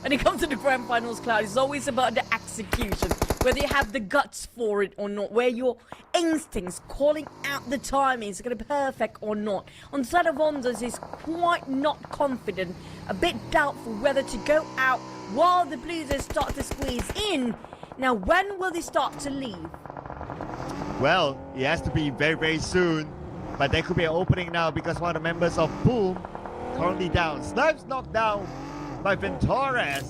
when it comes to the grand finals, Cloud, it's always about the execution. Whether you have the guts for it or not, where your instincts calling out the timing is going to be perfect or not. On the side of Ondas, he's quite not confident, a bit doubtful whether to go out while the Blues start to squeeze in. Now, when will they start to leave? Well, it has to be very, very soon. But there could be an opening now because one of the members of Boom currently down. Snipes knocked down by Ventores.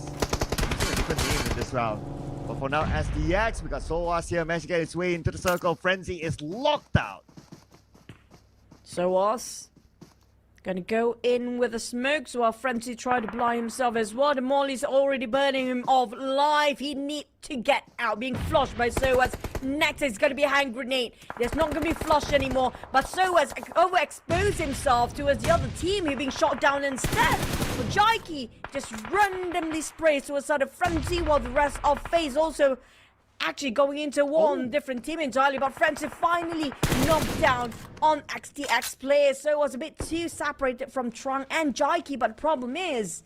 He's a different name in this round. But for now, SDX, we got Soas here, managed to get his way into the circle. Frenzy is locked out. Soas gonna go in with the smokes while Frenzy tried to blind himself as well. The Molly's already burning him off live. He needs to get out, being flushed by Soas. Next is gonna be a hand grenade. There's not gonna be flush anymore, but Soas overexposed himself towards the other team who being shot down instead. But Jaiki just randomly sprays to a side of Frenzy while the rest of FaZe also actually going into one different team entirely, but Frenzy finally knocked down on XTX players, so it was a bit too separated from Trung and Jaiki, but the problem is,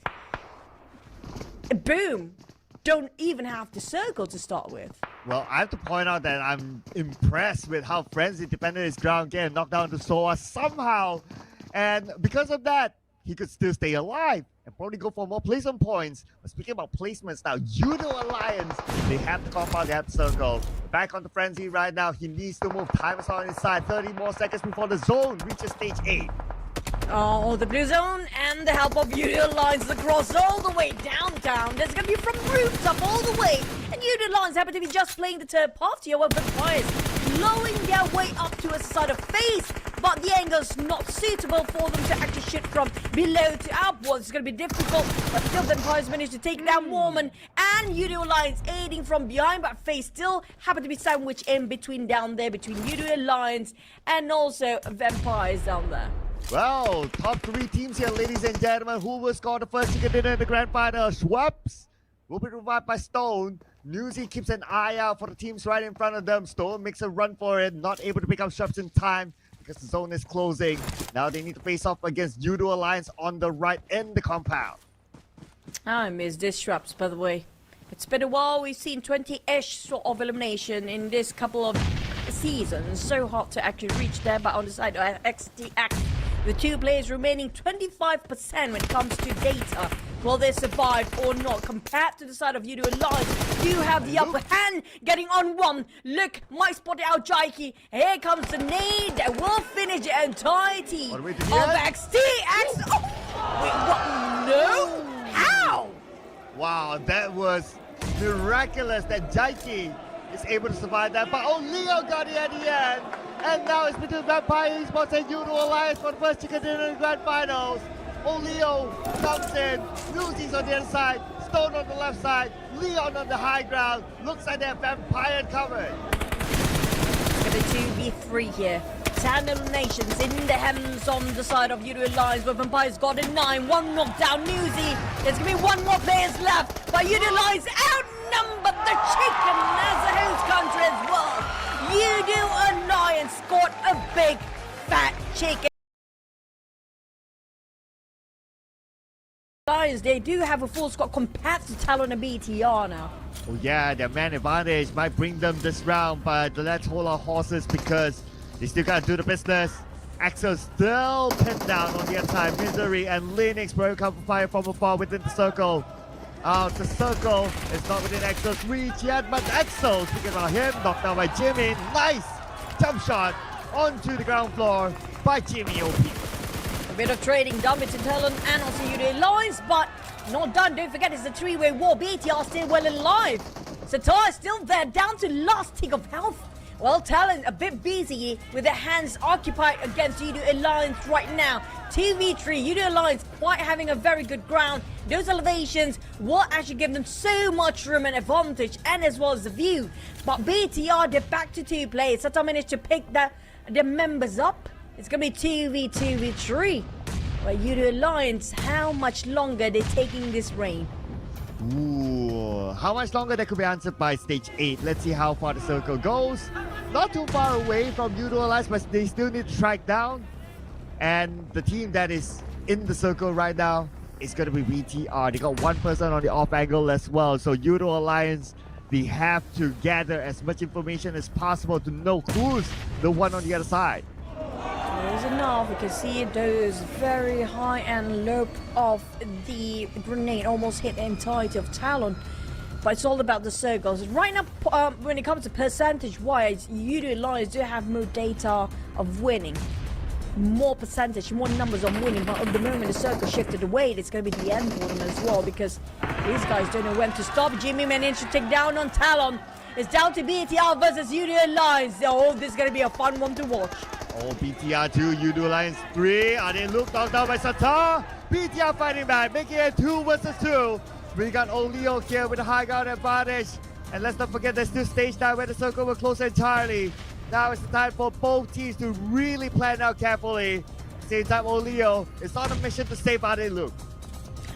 Boom don't even have the circle to start with. Well, I have to point out that I'm impressed with how Frenzy defended his ground game, knocked down to Soa somehow, and because of that, he could still stay alive and probably go for more placement points. But speaking about placements now, Judo Alliance, they have the compound, they have the circle. Back on the Frenzy right now, he needs to move. Time is on his side, 30 more seconds before the zone reaches stage 8. Oh, the blue zone and the help of Judo Alliance across all the way downtown. There's going to be from rooftop all the way. And Judo Alliance happen to be just playing the third party, however, Vampires blowing their way up to a side of FaZe. But the angle's not suitable for them to actually shoot from below to upwards. It's going to be difficult, but still Vampires managed to take down Warman and Judo Alliance aiding from behind, but FaZe still happen to be sandwiched in between down there, between Judo Alliance and also Vampires down there. Well, top 3 teams here, ladies and gentlemen. Who will score the first chicken dinner in the grand final? Schweppes will be revived by Stone. Newsy keeps an eye out for the teams right in front of them. Stone makes a run for it, not able to pick up Schweppes in time because the zone is closing. Now they need to face off against Judo Alliance on the right in the compound. I miss this Schweppes, by the way. It's been a while. We've seen 20-ish sort of elimination in this couple of seasons. So hard to actually reach there, but on the side of XTX, the 2 players remaining 25% when it comes to data. Will they survive or not? Compared to the side of Judo Alliance, you have the upper hand, getting on one. Look, might spot it out Jaiki. Here comes the nade that will finish the entirety of XTX. Oh, wait, what? No? How? Wow, that was miraculous that Jaiki is able to survive that. But Leo got it at the end. And now it's between Vampire Esports and Judo Alliance for the first chicken dinner in the grand finals. Leo comes in, Lucy's on the other side, Stone on the left side, Leon on the high ground. Looks like they're Vampire covered. It's going to be 2v3 here. 10 eliminations in the hands on the side of Judo Alliance, but Vampires got a 9. 1 knockdown, Newsy. There's going to be 1 more players left, but Judo Alliance outnumbered the chicken as a host country as well. Judo Alliance scored a big, fat chicken. Alliance, they do have a full squad compared to Talon and BTR now. Oh yeah, their man advantage might bring them this round, but let's hold our horses because they still gotta do the business. Axel still pinned down on the other side. Misery and Linux will cover fire from afar within the circle. The circle is not within Axel's reach yet, but Axel, speaking about him, knocked down by Jimmy. Nice jump shot onto the ground floor by Jimmy OP. A bit of trading done between Talon and also Judo Alliance, but not done. Don't forget, it's a 3-way war. BTR still well alive. Satar is still there, down to last tick of health. Well, Talon a bit busy with their hands occupied against Judo Alliance right now. 2v3, Judo Alliance quite having a very good ground. Those elevations will actually give them so much room and advantage, and as well as the view. But BTR, they're back to 2 players. Satar managed to pick the members up. It's going to be 2v3. Well, Judo Alliance, how much longer they're taking this reign? Ooh, how much longer that could be answered by stage 8. Let's see how far the circle goes. Not too far away from Judo Alliance, but they still need to track down. And the team that is in the circle right now it's going to be BTR. They got one person on the off angle as well. So Judo Alliance, they have to gather as much information as possible to know who's the one on the other side. There's enough. You can see those very high and low of the grenade almost hit the entirety of Talon. But it's all about the circles. Right now, when it comes to percentage-wise, Judo Alliance do have more data of winning. More percentage, more numbers on winning, but at the moment the circle shifted away, it's going to be the end for them as well, because these guys don't know when to stop. Jimmy managed to take down on Talon. It's down to BTR versus Judo Alliance. Oh, this is going to be a fun one to watch. Oh, BTR 2, Judo Alliance 3. Are they looked knocked down by Satar? BTR fighting back, making it 2 versus 2. We got Oleo here with a high ground advantage. And let's not forget there's still stage 9 where the circle will close entirely. Now it's the time for both teams to really plan out carefully. Same time, Oleo is on a mission to save Adeluke.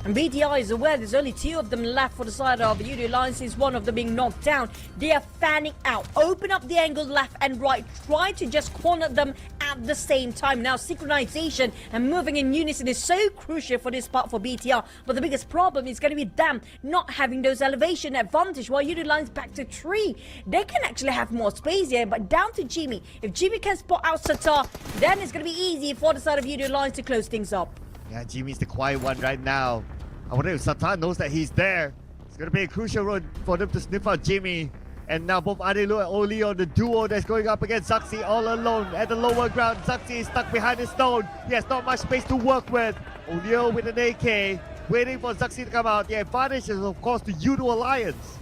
And BTR is aware there's only 2 of them left for the side of Judo Alliance, since one of them being knocked down. They are fanning out. Open up the angle left and right. Try to just corner them at the same time. Now synchronization and moving in unison is so crucial for this part for BTR. But the biggest problem is going to be them not having those elevation advantage while Judo Alliance back to 3. They can actually have more space here, but down to Jimmy. If Jimmy can spot out Satar, then it's going to be easy for the side of Judo Alliance to close things up. Yeah, Jimmy's the quiet one right now. I wonder if Satar knows that he's there. It's going to be a crucial run for them to sniff out Jimmy. And now both Adelu and Oleo, the duo that's going up against Zaxi all alone at the lower ground. Zaxi is stuck behind the stone. He has not much space to work with. Oleo with an AK, waiting for Zaxi to come out. The advantage is, of course, the Judo Alliance.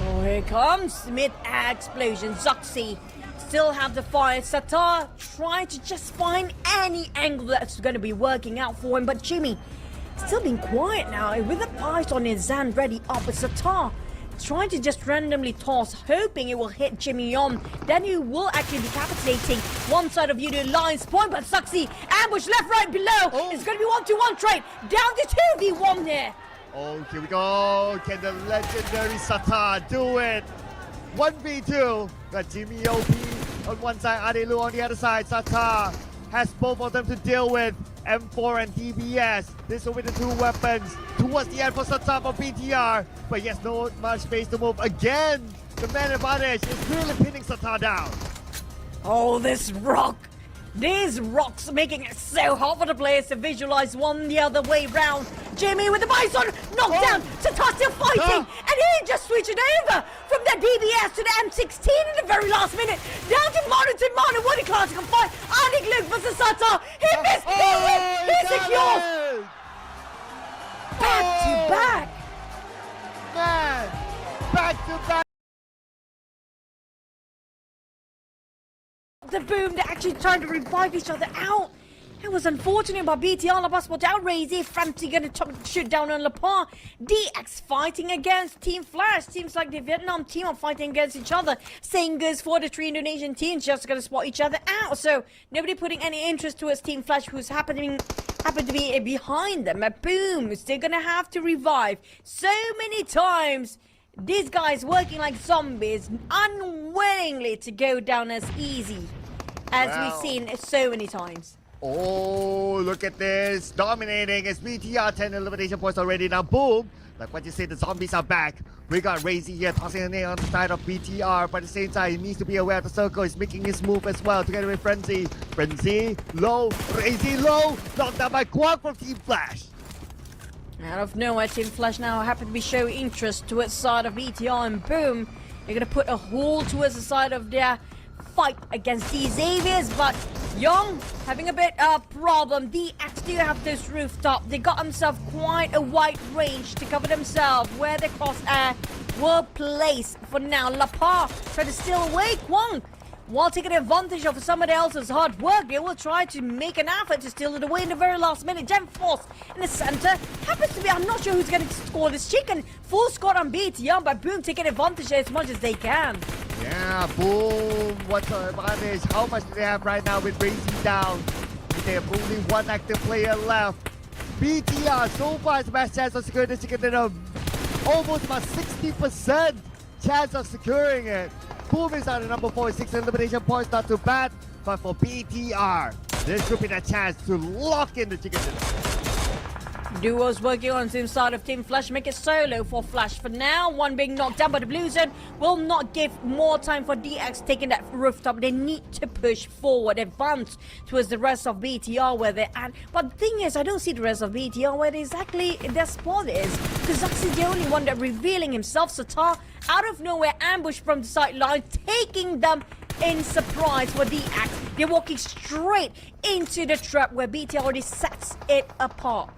Oh, here comes mid-explosion. Zaxi still have the fire. Satar trying to just find any angle that's going to be working out for him. But Jimmy still being quiet now with the eyes on his Zan ready up. But Satar trying to just randomly toss, hoping it will hit Jimmy on. Then he will actually decapitating one side of Judo Alliance point. But Zaxi ambush left, right, below. Oh. It's going to be 1-2-1 trade. Down to 2v1 here. Oh, here we go. Can the legendary Satar do it? 1v2. Got Jimmy OP on one side, Adelu on the other side. Satar has both of them to deal with. M4 and DBS. This will be the 2 weapons towards the end for Satar for BTR. But he has no much space to move. Again, the man advantage is really pinning Satar down. Oh, this rock. These rocks making it so hard for the players to visualize one the other way round. Jimmy with the bison knocked down. Satar still fighting. And he just switched it over from the DBS to the M16 in the very last minute. Down to Manu. What a classical fight. Anik Luke versus Satar. He missed. He wins. He secures. Back to back. Man, back to back. The boom, they're actually trying to revive each other out. It was unfortunate, but BTR La spot out. Razy, Francie gonna shoot down on Lapar. DX fighting against Team Flash. Seems like the Vietnam team are fighting against each other. Same goes for the 3 Indonesian teams, just gonna spot each other out. So nobody putting any interest towards Team Flash, who's happened to be behind them. But boom, still gonna have to revive so many times. These guys working like zombies, unwillingly to go down as easy as we've seen so many times. Oh, look at this. Dominating. It's BTR 10 elimination points already. Now, boom. Like what you said, the zombies are back. We got Razy here tossing a nail on the side of BTR. But at the same time, he needs to be aware of the circle. He's making his move as well together with Frenzy. Frenzy, low. Razy, low. Knocked down by Quag from Team Flash. Out of nowhere, Team Flash now happen to be showing interest towards the side of BTR, and boom, they're gonna put a hold towards the side of their fight against these Xaviers. But Young having a bit of problem. DX do have this rooftop. They got themselves quite a wide range to cover themselves where the crossair will place for now. Lapar trying to steal away Kwang. While taking advantage of somebody else's hard work, they will try to make an effort to steal it away in the very last minute. Gem Force in the center happens to be, I'm not sure who's going to score this chicken. Full score on BTR, but boom, taking advantage as much as they can. Yeah, boom. What's the advantage? How much do they have right now with Razy down? They have only 1 active player left. BTR so far has the best chance of securing this chicken dinner. Almost about 60% chance of securing it. Boom is out at number 46 elimination points, not too bad. But for BTR, this could be the chance to lock in the chicken dinner. Duos working on the inside of Team Flash, make it solo for Flash for now. One being knocked down by the blue zone will not give more time for DX taking that rooftop. They need to push forward, advance towards the rest of BTR where they're at. But the thing is, I don't see the rest of BTR where exactly their spot is, because Zux is the only one that revealing himself. Satar out of nowhere, ambush from the sideline, taking them in surprise for DX. They're walking straight into the trap where BTR already sets it apart.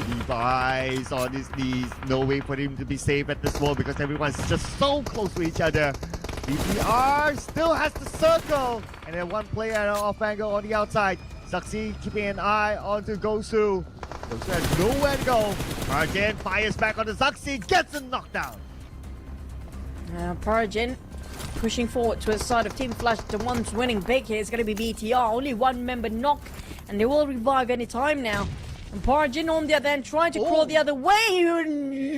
Levi's on his knees, no way for him to be safe at this moment because everyone's just so close to each other. BTR still has the circle, and then one player at an off angle on the outside. Zuxi keeping an eye onto Gosu. Gosu has nowhere to go. Parajin fires back on the Zuxi, gets a knockdown. Parajin pushing forward to the side of Team Flash. The ones winning big here is going to be BTR. Only one member knock, and they will revive any time now. And Parajin on the other end trying to crawl the other way.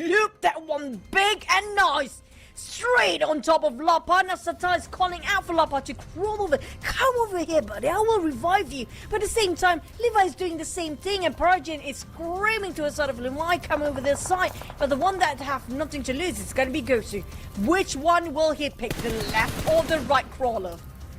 Look, that one big and nice. Straight on top of Lapa. Now Satar is calling out for Lapa to crawl over. Come over here, buddy. I will revive you. But at the same time, Levi is doing the same thing. And Parajin is screaming to a side of Levi, come over this side. But the one that have nothing to lose is going to be Gosu. Which one will he pick? The left or the right crawler?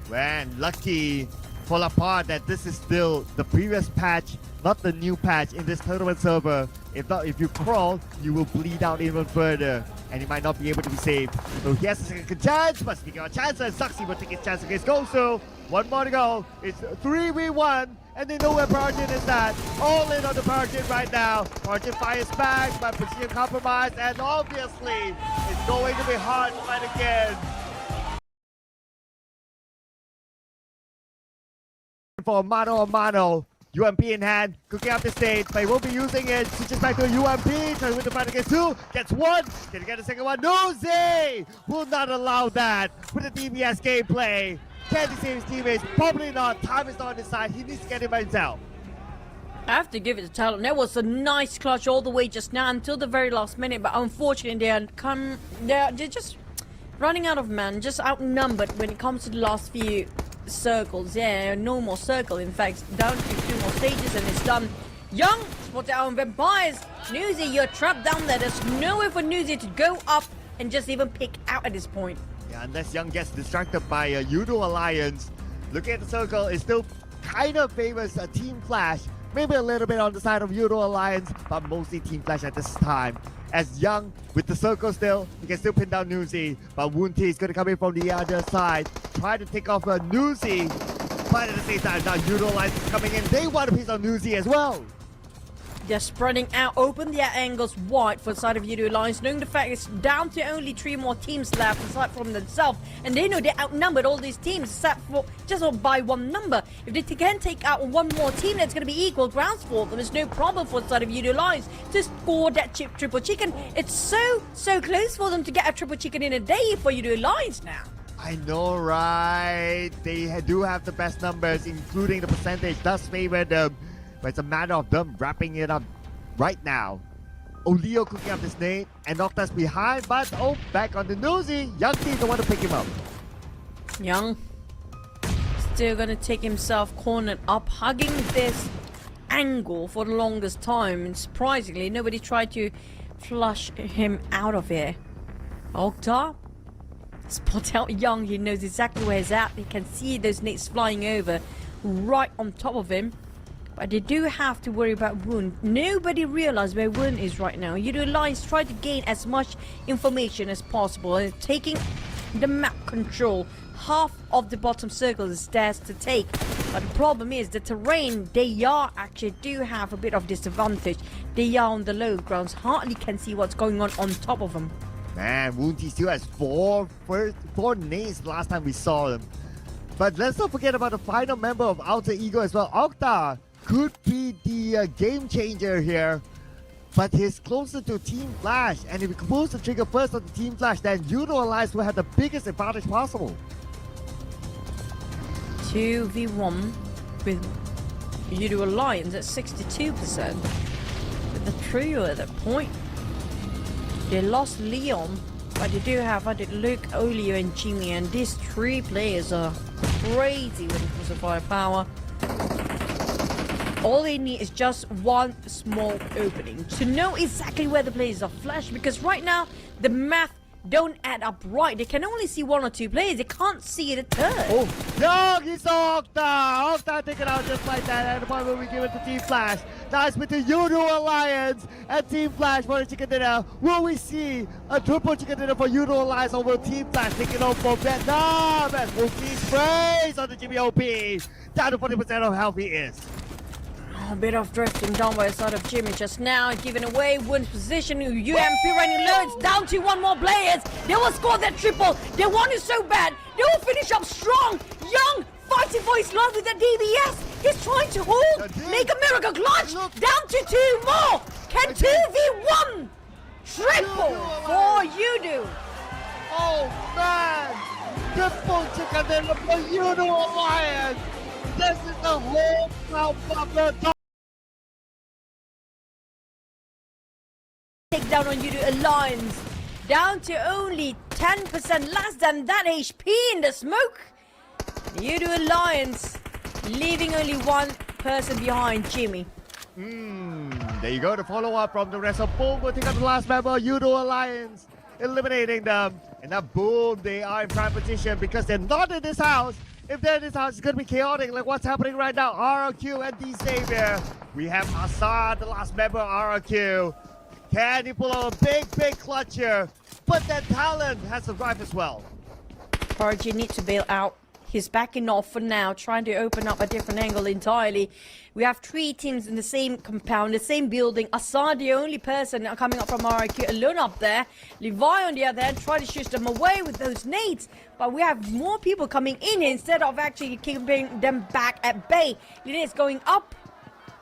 Man, lucky for Lapa that this is still the previous patch, not the new patch in this tournament server. If not, if you crawl, you will bleed out even further, and you might not be able to be saved. So he has a second chance, but speaking of chances, Zuxi will take his chance against Gosu. One more to go. It's 3v1, and they know where Parajin is at. All in on the Parajin right now. Parajin fires back, but position compromised, and obviously, it's going to be hard to fight again. For a mano-a-mano. UMP in hand, cooking up the stage, but he won't be using it. Switches back to a UMP, trying to win the fight against two, gets one, can he get a second one? Nuzi will not allow that with the DBS gameplay. Can he save his teammates? Probably not. Time is not on his side. He needs to get it by himself. I have to give it to Talon. That was a nice clutch all the way just now until the very last minute, but unfortunately they're just running out of man, just outnumbered when it comes to the last few circles. Yeah, no more circle, in fact, down to 2 more stages and it's done. Young spot out on Vampires. Nuzi, you're trapped down there. There's nowhere for Nuzi to go up and just even pick out at this point. Yeah, unless Young gets distracted by a Yudo Alliance. Looking at the circle, it still kind of favors a Team Flash. Maybe a little bit on the side of Yudo Alliance, but mostly Team Flash at this time. As Young, with the circle still, he can still pin down Nuzi, but Woonti is going to come in from the other side, try to take off Nuzi, but at the same time, now Yudo Alliance is coming in. They want a piece of Nuzi as well. They're spreading out, open their angles wide for the side of Yudo Alliance, knowing the fact it's down to only 3 more teams left aside from themselves, and they know they outnumbered all these teams except for just by 1 number. If they can take out 1 more team, that's going to be equal grounds for them. There's no problem for the side of Yudo Alliance to score that triple chicken. It's so close for them to get a triple chicken in a day for Yudo Alliance now. I know, right? They do have the best numbers, including the percentage does favor them. But it's a matter of them wrapping it up right now. Olio cooking up his name and Nocta's behind, but back on the Nuzi. Young team don't want to pick him up. Young still gonna take himself cornered up, hugging this angle for the longest time, and surprisingly nobody tried to flush him out of here. Okta spot out Young. He knows exactly where he's at. He can see those nades flying over right on top of him. But they do have to worry about Woon. Nobody realizes where Woon is right now. Yudo Alliance try to gain as much information as possible and taking the map control. Half of the bottom circle is theirs to take. But the problem is the terrain, they are actually do have a bit of disadvantage. They are on the low grounds, hardly can see what's going on top of them. Man, Woonti still has four nades last time we saw them. But let's not forget about the final member of Alter Ego as well. Okta could be the game changer here, but he's closer to Team Flash, and if he pulls the trigger first on the Team Flash, then Yudo Alliance will have the biggest advantage possible. 2v1 with Yudo Alliance at 62%. With the trio at that point. They lost Leon, but they do have added Luke, Olio, and Jimmy, and these 3 players are crazy when it comes to firepower. All they need is just one small opening to know exactly where the players are flashed, because right now the math don't add up right. They can only see 1 or 2 players. They can't see the third. Oh, no, he's Octa. Octa taken out just like that. At the point where we give it to Team Flash. Now it's between Uno Alliance and Team Flash for the chicken dinner. Will we see a triple chicken dinner for Uno Alliance, or will Team Flash take it on for Vietnam? And we'll see sprays on the Jimmy OP. Down to 40% of health he is. A bit of drifting down by the side of Jimmy just now, giving away Wind's position. UMP running low. It's down to 1 more players. They will score that triple. They want it so bad. They will finish up strong. Young fighting for his life with the DBS. He's trying to hold. Make a miracle clutch. Down to 2 more. Can 2v1 triple for Udo. Oh man! Triple chicken dinner for Uno Alliance. This is the whole crowd bubble. Take down on Udo Alliance. Down to only 10% less than that HP in the smoke. Udo Alliance leaving only 1 person behind, Jimmy. There you go, the follow-up from the rest of Boom will take out the last member, Udo Alliance, eliminating them. And now Boom, they are in prime position because they're not in this house. If they're in this house, it's going to be chaotic like what's happening right now. RRQ and D Xavier. We have Assad, the last member of RRQ. Can he pull out a big clutch here? But that talent has survived as well. PUBGM needs to bail out. He's backing off for now, trying to open up a different angle entirely. We have 3 teams in the same compound, the same building. Assad, the only person coming up from RIQ, alone up there. Levi on the other hand, trying to shoot them away with those nades. But we have more people coming in here instead of actually keeping them back at bay. Lina is going up,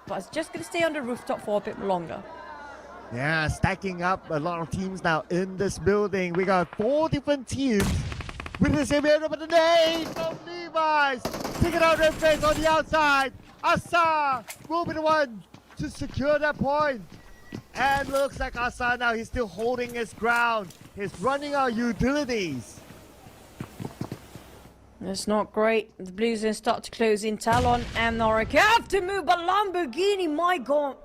but it's just going to stay on the rooftop for a bit longer. Yeah, stacking up a lot of teams now in this building. We got 4 different teams. With the same area, but the nade from Levi's. Taking out their face on the outside. Asa will be the one to secure that point. And looks like Asa now, he's still holding his ground. He's running out utilities. That's not great. The Blues then start to close in. Talon and Norik have to move, but Lamborghini, my God.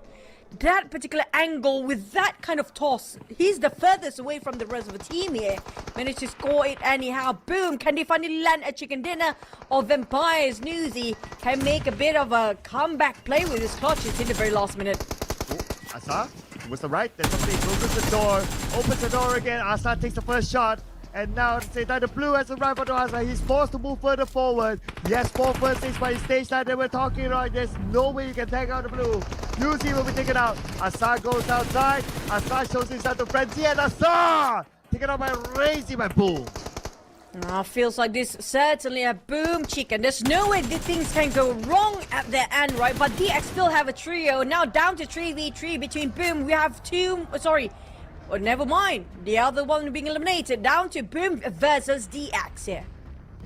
That particular angle with that kind of toss, he's the furthest away from the rest of the team here. Managed to score it anyhow. Boom! Can they finally land a chicken dinner? Or Vampires Newsy can make a bit of a comeback play with his clutches in the very last minute. Oh, Asa was the right. Then somebody closes the door, opens the door again. Asa takes the first shot. And now at the same time, the blue has arrived on Asa. He's forced to move further forward. Yes, 4 first stage by his stage line. They were talking right. There's no way you can take out the blue. Yuzi will be taken out. Asa goes outside. Asa shows himself to Frenzy. And Asa taken out by Razy by Boom. Feels like this certainly a Boom chicken. There's no way the things can go wrong at their end, right? But DX still have a trio. Now down to 3v3 between Boom. We have 2... Sorry. Oh, never mind. The other one being eliminated. Down to Boom versus DX here.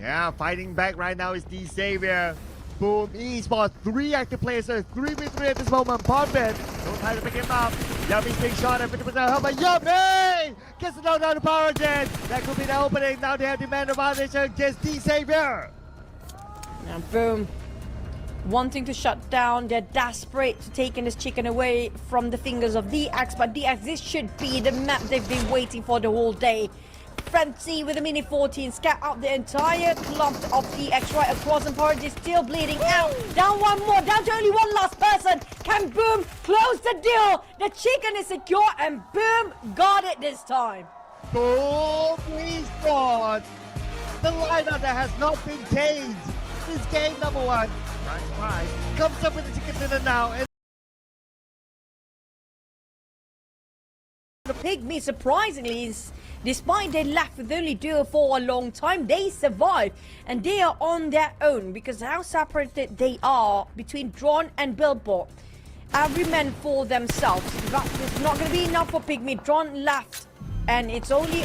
Yeah, fighting back right now is D Xavier. Boom Esports, 3 active players, so 3v3 at this moment. Bonbit, no time to pick him up. Yummy's being shot at 50% help by Yummy! Gets it down to power gen. That could be the opening. Now they have demand advantage against D Xavier. Now Boom wanting to shut down. They're desperate to taking this chicken away from the fingers of DX, but DX, this should be the map they've been waiting for the whole day. Frenzy with a mini 14 scout out the entire clump of DX right across, and Porridge is still bleeding out. Down 1 more, down to only 1 last person. Can Boom close the deal? The chicken is secure and Boom got it this time. Boom Esports, the lineup that has not been changed. This game number 1. Surprise, comes up with the chicken dinner now. And the Pygmy, surprisingly, is, despite they left with only duo for a long time, they survive and they are on their own because how separated they are between Drone and Billboard. Every man for themselves, but it's not going to be enough for Pygmy. Drone left and it's only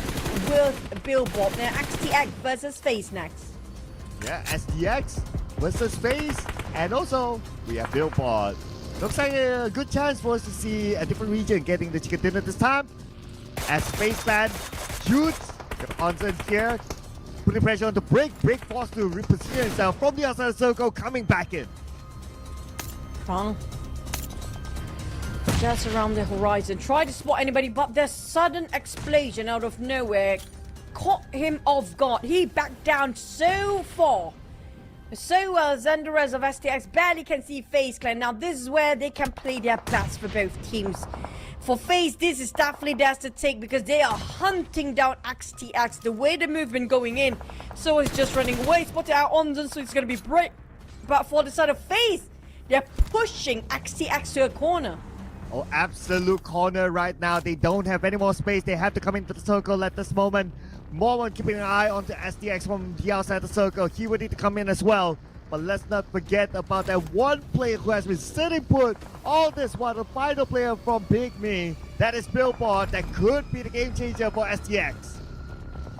with Billboard. Now XTX versus Face next. yeah, SDX versus Space, and also we have Billboard. Looks like a good chance for us to see a different region getting the chicken dinner this time. As Spaceman shoots, got Onsen here, putting pressure on the break. Break forced to reposition himself from the outside circle, coming back in. Wrong. Just around the horizon. Try to spot anybody, but the sudden explosion out of nowhere caught him off guard. He backed down so far. So well, Zenderes of STX barely can see FaZe Clan. Now this is where they can play their best for both teams. For FaZe, this is definitely theirs to take because they are hunting down XTX. The way the movement going in, so it's just running away. Spotted out on them, so it's going to be break. But for the side of FaZe, they're pushing XTX to a corner. Oh, absolute corner right now. They don't have any more space. They have to come into the circle at this moment. Mormon keeping an eye on the STX from the outside the circle. He would need to come in as well. But let's not forget about that one player who has been sitting put all this while the final player from BGMI. That is Billboard. That could be the game changer for STX.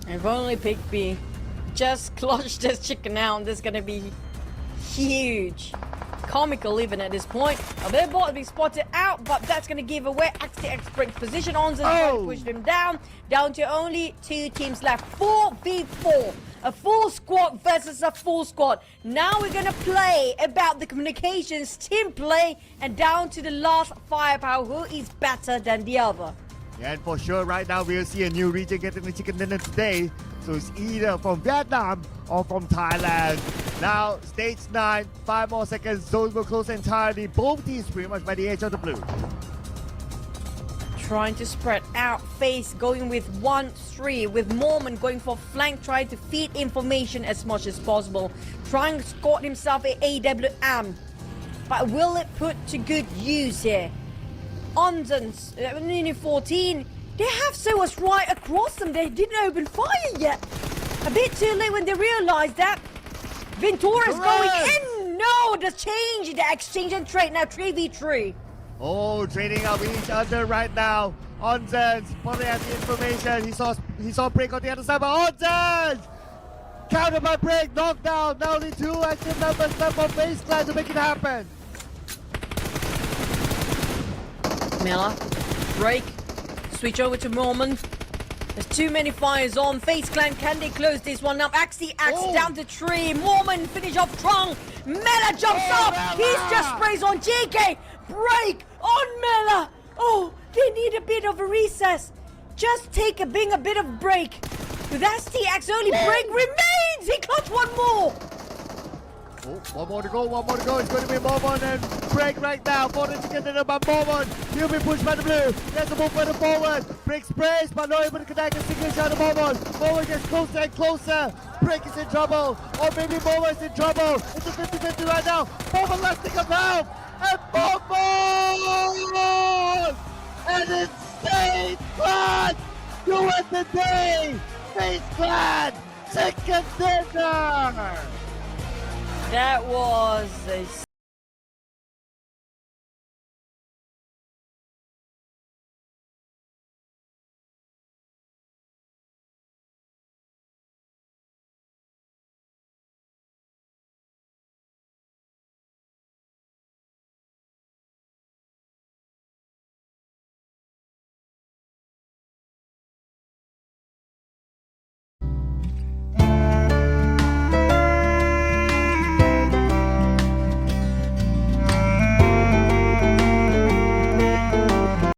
If only BigB just clutched this chicken out, this is going to be huge. Comical even at this point. A Billboard being spotted out, but that's going to give away XTX breaks position on. Trying to push them down to only 2 teams left. 4v4. A full squad versus a full squad. Now we're going to play about the communications, team play, and down to the last firepower. Who is better than the other? Yeah, and for sure right now we'll see a new region getting the chicken dinner today. So it's either from Vietnam or from Thailand. Now, stage 9, 5 more seconds. Zones will close entirely. Both teams pretty much by the edge of the blue. Trying to spread out. FaZe going with 1-3, with Mormon going for flank, trying to feed information as much as possible. Trying to score himself a AWM. But will it put to good use here? Onzens, Unit 14, they have Soas right across them. They didn't open fire yet. A bit too late when they realized that. Ventura's going in. No, the change, the exchange and trade now 3v3. Oh, trading up with each other right now. Onzens probably has the information. He saw break on the other side, but Onzens counter by break, knockdown. Now only 2 active numbers left for FaZe Clan to make it happen. Miller, break, switch over to Mormon. There's too many fires on. FaZe Clan, can they close this one up? XTX down to 3. Mormon finish off Trung. Mela jumps up. He's just sprays on GK. Break on Mela. Oh, they need a bit of a recess. Just being a bit of break. With STX, only break remains. He clutched one more. Oh, one more to go. It's going to be Mormon and break right now. For the chicken dinner by Mormon. He'll be pushed by the blue. There's a move further forward. Break sprays, but not able to connect a single shot of Mormon. Mormon gets closer and closer. Break is in trouble. Or maybe Mormon is in trouble. It's a 50-50 right now. Mormon last stick of health. And Mormon! And it's FaZe Clan! You win the day! FaZe Clan! Chicken dinner! That was a